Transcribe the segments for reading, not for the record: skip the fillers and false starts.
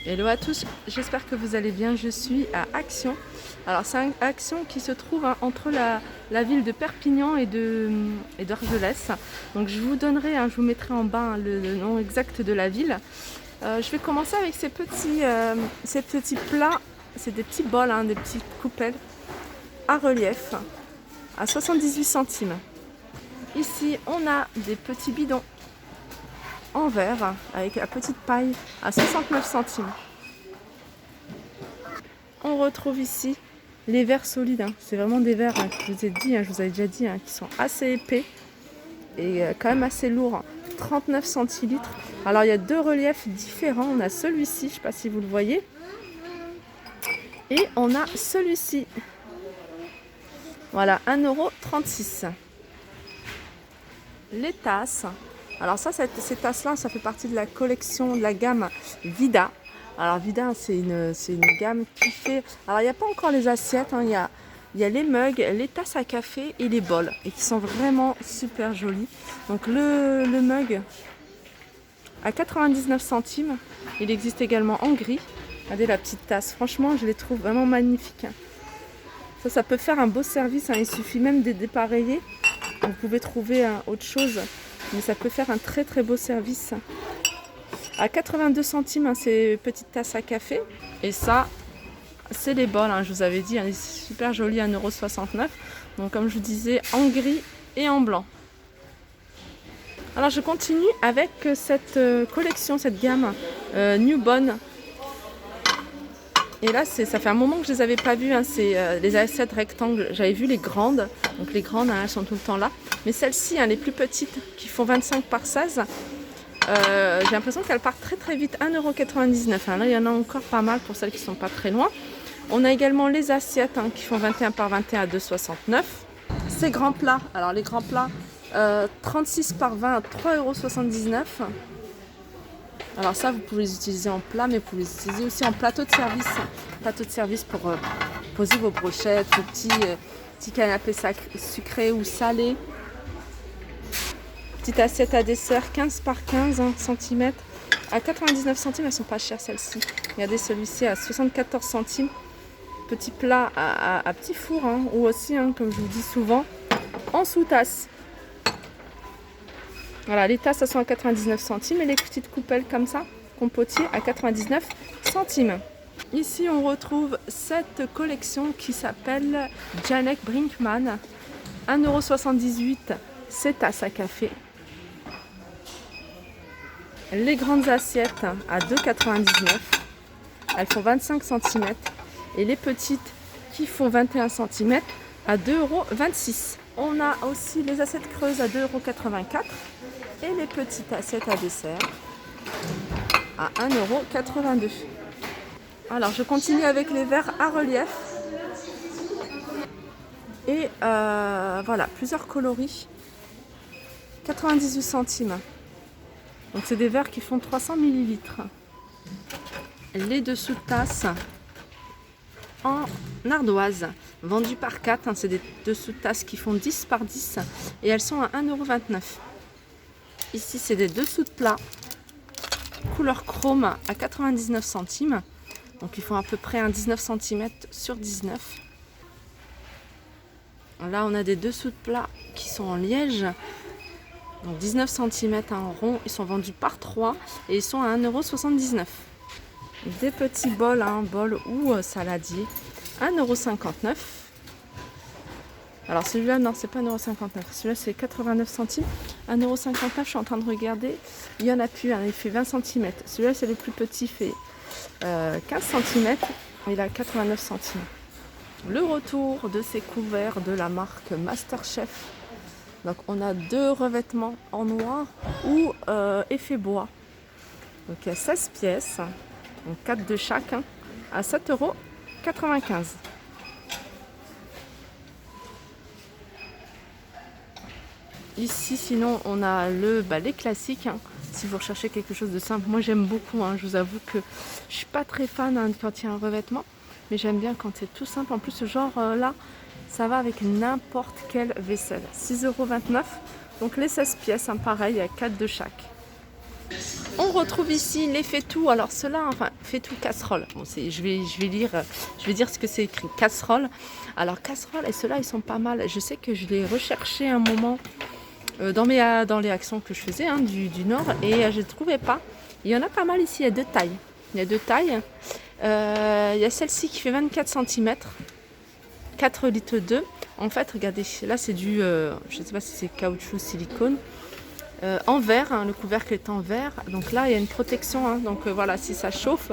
Hello à tous, j'espère que vous allez bien. Je suis à Action. Alors c'est Action qui se trouve entre la ville de Perpignan et d'Argelès. Donc je vous donnerai, je vous mettrai en bas le nom exact de la ville. Je vais commencer avec ces petits plats. C'est des petits bols, des petites coupelles à relief à 78 centimes. Ici on a des petits bidons en verre avec la petite paille à 69 centimes. On retrouve ici les verres solides. C'est vraiment des verres que je vous ai dit, je vous avais déjà dit, qui sont assez épais et quand même assez lourds. 39 centilitres. Alors il y a deux reliefs différents. On a celui-ci, je ne sais pas si vous le voyez, et on a celui-ci. Voilà, 1,36 €. Les tasses. Alors ça, ces tasses-là, ça fait partie de la collection de la gamme Vida. Alors Vida, c'est une gamme qui fait... Alors il n'y a pas encore les assiettes, il y a les mugs, les tasses à café et les bols. Et qui sont vraiment super jolis. Donc le mug à 99 centimes. Il existe également en gris. Regardez la petite tasse. Franchement, je les trouve vraiment magnifiques. Ça peut faire un beau service. Il suffit même de dépareiller. Vous pouvez trouver autre chose. Mais ça peut faire un très très beau service. À 82 centimes, ces petites tasses à café. Et ça, c'est les bols, je vous avais dit, super joli, 1,69 €. Donc comme je vous disais, en gris et en blanc. Alors je continue avec cette collection, cette gamme New Bonne. Et là, ça fait un moment que je ne les avais pas vues. C'est les assiettes rectangles. J'avais vu les grandes. Donc les grandes, elles sont tout le temps là. Mais celles-ci, les plus petites, qui font 25 par 16, j'ai l'impression qu'elles partent très très vite. 1,99 €. Là, il y en a encore pas mal pour celles qui ne sont pas très loin. On a également les assiettes qui font 21 par 21 à 2,69 €. Ces grands plats. Alors les grands plats, 36 par 20 à 3,79 €. Alors ça, vous pouvez les utiliser en plat, mais vous pouvez les utiliser aussi en plateau de service. Plateau de service pour poser vos brochettes, vos petits canapés sucrés ou salés. Petite assiette à dessert, 15 par 15 cm. À 99 centimes, elles sont pas chères celles-ci. Regardez celui-ci à 74 centimes. Petit plat à petit four, ou aussi, comme je vous dis souvent, en sous-tasse. Voilà, les tasses, elles sont à 99 centimes et les petites coupelles comme ça, compotier, à 99 centimes. Ici, on retrouve cette collection qui s'appelle Janek Brinkmann. 1,78 €, ces tasses à café. Les grandes assiettes à 2,99 €. Elles font 25 cm. Et les petites qui font 21 cm à 2,26 €. On a aussi les assiettes creuses à 2,84 € et les petites assiettes à dessert à 1,82 €. Alors je continue avec les verres à relief. Et voilà, plusieurs coloris. 98 centimes. Donc c'est des verres qui font 300 ml. Les dessous de tasses en ardoise, vendus par 4. C'est des dessous de tasses qui font 10 par 10 et elles sont à 1,29 €. Ici, c'est des dessous de plat couleur chrome à 99 centimes. Donc ils font à peu près un 19 cm sur 19. Là, on a des dessous de plat qui sont en liège. Donc 19 cm en rond. Ils sont vendus par 3 et ils sont à 1,79 €. Des petits bols, bol ou saladier, 1,59 €. Alors celui-là, non, c'est pas 1,59 €. Celui-là, c'est 89 centimes. 1,59 €, je suis en train de regarder. Il y en a plus, il fait 20 cm. Celui-là, c'est le plus petit, il fait 15 cm. Il a 89 centimes. Le retour de ces couverts de la marque Masterchef. Donc on a deux revêtements en noir ou effet bois. Donc il y a 16 pièces, donc 4 de chaque, à 7,95 €. Ici, sinon, on a les classiques. Si vous recherchez quelque chose de simple, moi j'aime beaucoup. Je vous avoue que je suis pas très fan quand il y a un revêtement, mais j'aime bien quand c'est tout simple. En plus, ce genre là, ça va avec n'importe quelle vaisselle. 6,29 €. Donc les 16 pièces, pareil, il y a 4 de chaque. On retrouve ici les faitout. Alors ceux-là, enfin faitout casserole. Bon, je vais dire ce que c'est écrit. Casserole. Alors casserole et ceux-là ils sont pas mal. Je sais que je les recherchais un moment dans les actions que je faisais du Nord et je ne trouvais pas. Il y en a pas mal ici. Il y a deux tailles. Il y a deux tailles. Il y a celle-ci qui fait 24 cm. 4 litres d'eau. En fait, regardez, là c'est du, je ne sais pas si c'est caoutchouc, silicone. En verre, le couvercle est en verre, donc là il y a une protection, donc voilà, si ça chauffe,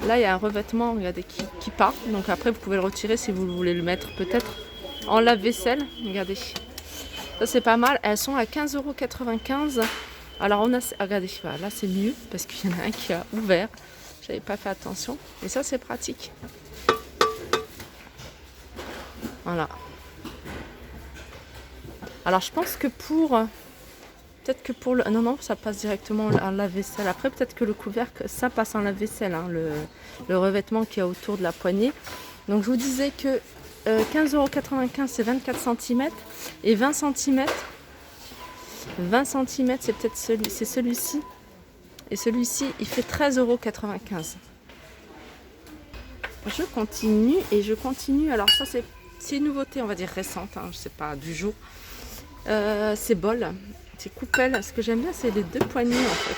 là il y a un revêtement, regardez, qui part, donc après vous pouvez le retirer si vous voulez le mettre peut-être en lave-vaisselle, regardez, ça c'est pas mal, elles sont à 15,95 €. Alors on a, regardez, voilà, là c'est mieux parce qu'il y en a un qui a ouvert, j'avais pas fait attention, et ça c'est pratique, voilà. Alors je pense que peut-être que pour le... Non, ça passe directement en lave-vaisselle. Après, peut-être que le couvercle, ça passe en lave-vaisselle, le revêtement qu'il y a autour de la poignée. Donc, je vous disais que 15,95 €, c'est 24 cm. Et 20 cm, c'est peut-être celui-ci. Et celui-ci, il fait 13,95 €. Je continue. Alors, ça, c'est une nouveauté, on va dire récente. Je sais pas, du jour. C'est bol. C'est coupelle, ce que j'aime bien c'est les deux poignées en fait.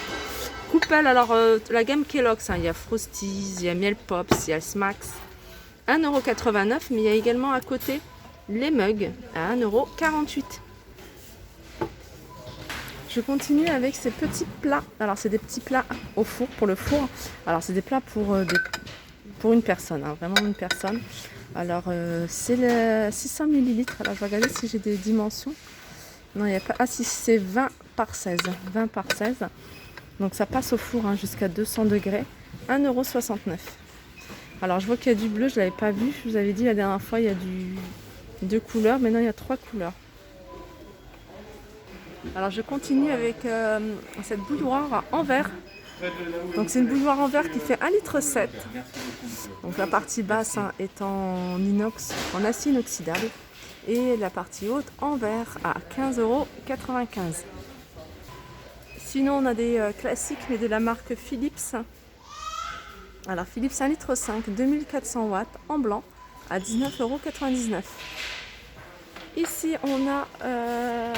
Coupelle, alors la gamme Kellogg's, il y a Frosties, il y a Miel Pops, il y a Smacks, 1,89 €, mais il y a également à côté les mugs à 1,48 €. Je continue avec ces petits plats, alors c'est des petits plats au four, pour le four, alors c'est des plats pour une personne, vraiment une personne. Alors c'est le 600 ml, alors je vais regarder si j'ai des dimensions. Non, il n'y a pas. Ah si, c'est 20 par 16. 20 par 16. Donc ça passe au four jusqu'à 200 degrés. 1,69 €. Alors je vois qu'il y a du bleu, je ne l'avais pas vu. Je vous avais dit la dernière fois, il y a deux couleurs. Maintenant, il y a 3 couleurs. Alors je continue avec cette bouilloire en verre. Donc c'est une bouilloire en verre qui fait 1,7 litre. Donc la partie basse est en inox, en acier inoxydable. Et la partie haute en verre à 15,95 €. Sinon, on a des classiques, mais de la marque Philips. Alors, Philips 1,5 litre, 2400 watts en blanc à 19,99 €. Ici, on a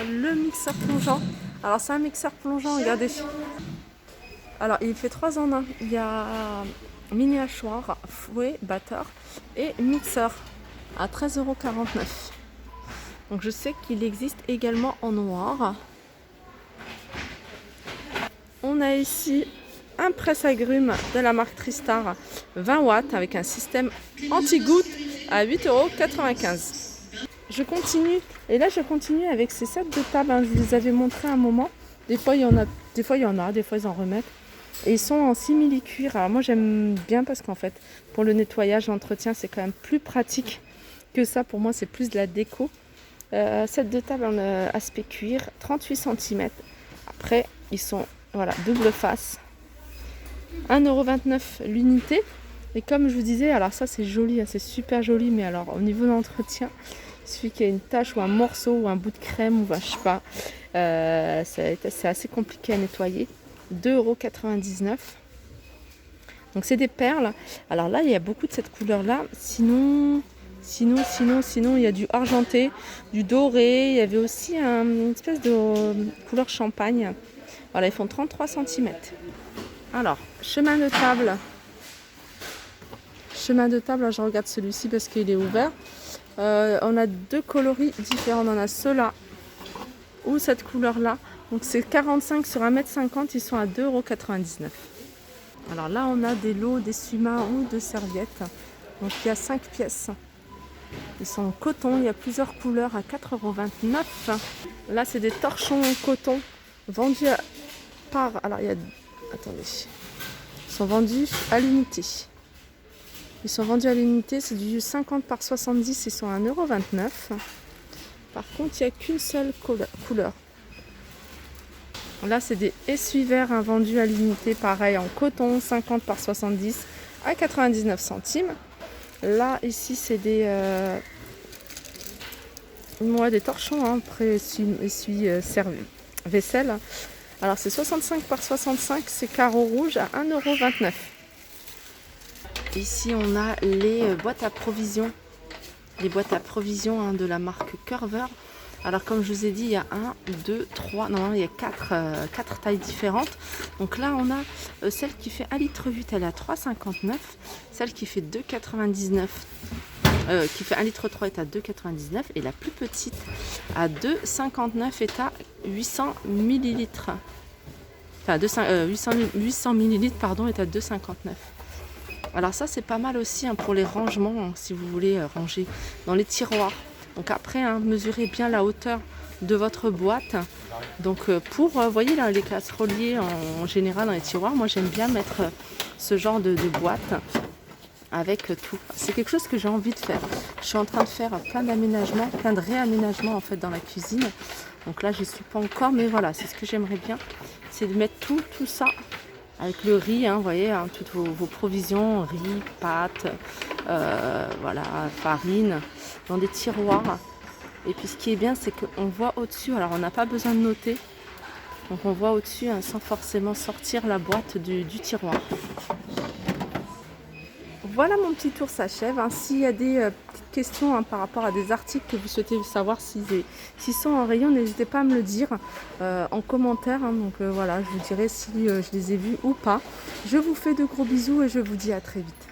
le mixeur plongeant. Alors, c'est un mixeur plongeant, regardez. Alors, il fait 3 en 1. Il y a mini hachoir, fouet, batteur et mixeur à 13,49 €. Donc je sais qu'il existe également en noir. On a ici un presse-agrumes de la marque Tristar 20 watts avec un système anti-goutte à 8,95 €. Je continue et là je continue avec ces sets de table. Je vous les avais montré un moment. Des fois il y en a, des fois ils en remettent. Et ils sont en simili-cuir. Alors moi j'aime bien parce qu'en fait pour le nettoyage, l'entretien c'est quand même plus pratique que ça. Pour moi c'est plus de la déco. Set de table en aspect cuir, 38 cm. Après, ils sont double face. 1,29 € l'unité. Et comme je vous disais, alors ça c'est joli, c'est super joli, mais alors au niveau de l'entretien, il suffit qu'il y ait une tache ou un morceau ou un bout de crème ou je sais pas. C'est assez compliqué à nettoyer. 2,99 €. Donc c'est des perles. Alors là, il y a beaucoup de cette couleur-là. Sinon, il y a du argenté, du doré. Il y avait aussi une espèce de couleur champagne. Voilà, ils font 33 cm. Alors, chemin de table. Là, je regarde celui-ci parce qu'il est ouvert. On a deux coloris différents. On en a ceux-là ou cette couleur-là. Donc c'est 45 sur 1,50 m. Ils sont à 2,99 €. Alors là, on a des lots d'essuie-mains ou de serviettes. Donc il y a 5 pièces. Ils sont en coton, il y a plusieurs couleurs à 4,29 €. Là, c'est des torchons en coton vendus par... Alors, il y a... Attendez. Ils sont vendus à l'unité. C'est du 50 par 70, ils sont à 1,29 €. Par contre, il n'y a qu'une seule couleur. Là, c'est des essuie-verres vendus à l'unité, pareil, en coton, 50 par 70 à 99 centimes. Là, ici, c'est des torchons, après essuie-vaisselle Alors c'est 65 par 65, c'est carreau rouge à 1,29 €. Ici on a les boîtes à provisions. Les boîtes à provisions hein, de la marque Curver. Alors comme je vous ai dit, il y a 1, 2, 3, non, il y a 4 tailles différentes. Donc là on a celle qui fait 1,8 litre, elle est à 3,59 €. Celle qui fait 2,99 qui fait 1,3 litre est à 2,99 € et la plus petite à 2,59 € est à 800 millilitres. Enfin 800 millilitres pardon est à 2,59 €. Alors ça c'est pas mal aussi hein, pour les rangements hein, si vous voulez ranger dans les tiroirs. Donc après hein, mesurez bien la hauteur de votre boîte. Donc pour voyez là les casseroliers en général dans les tiroirs, moi j'aime bien mettre ce genre de boîte avec tout. C'est quelque chose que j'ai envie de faire. Je suis en train de faire plein d'aménagements, plein de réaménagements en fait dans la cuisine. Donc là, je suis pas encore, mais voilà, c'est ce que j'aimerais bien, c'est de mettre tout ça avec le riz, hein, vous voyez, hein, toutes vos provisions, riz, pâtes, voilà, farine, dans des tiroirs. Et puis ce qui est bien, c'est qu'on voit au-dessus. Alors on n'a pas besoin de noter, donc on voit au-dessus hein, sans forcément sortir la boîte du tiroir. Voilà, mon petit tour s'achève. Hein. S'il y a des petites questions hein, par rapport à des articles que vous souhaitez savoir s'ils sont en rayon, n'hésitez pas à me le dire en commentaire. Hein. Donc voilà, je vous dirai si je les ai vus ou pas. Je vous fais de gros bisous et je vous dis à très vite.